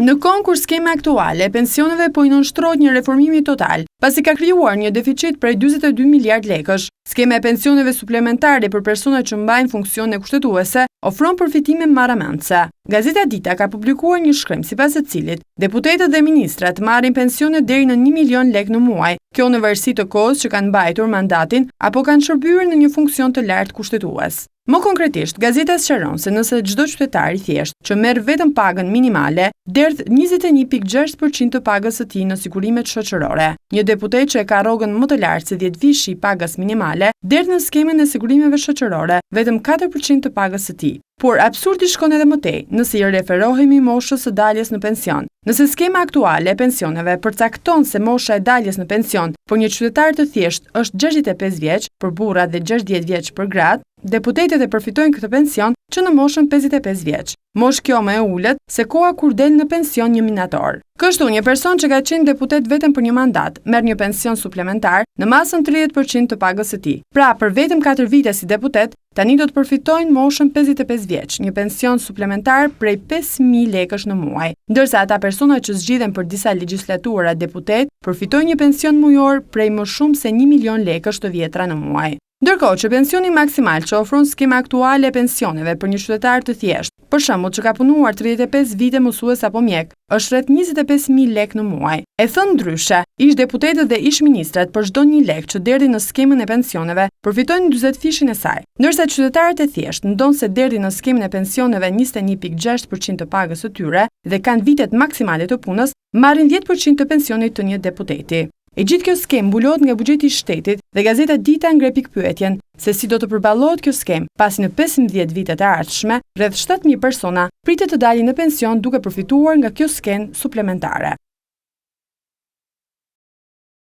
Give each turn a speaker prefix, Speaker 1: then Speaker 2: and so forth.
Speaker 1: Në kohën kur skema aktuale e pensioneve po i nënshtrohet një reformimi total, pasi ka krijuar një deficit prej 42 miliard lekësh, skema e pensioneve suplementare për personat që mbajnë funksione kushtetuese ofron përfitime marramendse. Gazeta Dita ka publikuar një shkrim sipas të cilit deputetët dhe ministrat marrin pensione deri në 1 milion lekë në muaj, kjo në varësi të kohës që kanë mbajtur mandatin apo kanë shërbyer në një funksion të lartë kushtetues. Më konkretisht, gazeta sqaron se nëse çdo qytetar i thjesht që merr vetëm pagën minimale, derdh 21.6% të pagës së tij në sigurimet shoqërore. Një deputet që e ka rrogën më të lartë se 10 vishë i pagës minimale, derdh në skemën e sigurimeve shoqërore vetëm 4% të pagës së tij. Por absurdi shkon edhe më tej, nëse i referohemi moshës së daljes në pension. Nëse skema aktuale e pensioneve përcakton se mosha e daljes në pension për një qytetar të thjesht është 65 vjeç për burrat dhe 60 vjeç për gratë, deputetët e përfitojnë këtë pension që në moshën 55 vjeç. Moshë kjo më e ulët se koha kur del në pension një minator. Kështu, një person që ka qenë deputet vetëm për një mandat, merr një pension suplementar në masën 30% të pagës së tij. Pra, për vetëm 4 vite si deputet, tani do të përfitojnë moshën 55 vjeç, një pension suplementar prej 5.000 lekësh në muaj, ndërsa ata persona që zgjidhen për disa legjislatura deputet përfitojnë një pension mujor prej më shumë se 1 milion lekësh të vjetra në muaj. Ndërkohë që pensioni maksimal që ofron skema aktuale e pensioneve për një qytetar të thjeshtë, për shembull që ka punuar 35 vite mësues apo mjek, është rreth 25.000 lekë në muaj. E thënë ndryshe, ish deputetët dhe ish ministrat për çdo 1 lekë që derdhin në skemën e pensioneve, përfitojnë 40 fishin e saj. Ndërsa qytetarët e thjeshtë ndonse derdhin në skemën e pensioneve 21.6% të pagës së tyre dhe kanë vitet maksimale të punës, marrin 10% të pensionit të një deputeti. E gjithë kjo skem mbulohet nga buxheti i shtetit dhe Gazeta Dita ngre pikpyetjen se si do të përballohet kjo skem, pasi në 15 vitet e ardhshme, rreth 7.000 persona pritet të dalin në pension duke përfituar nga kjo skem suplementare.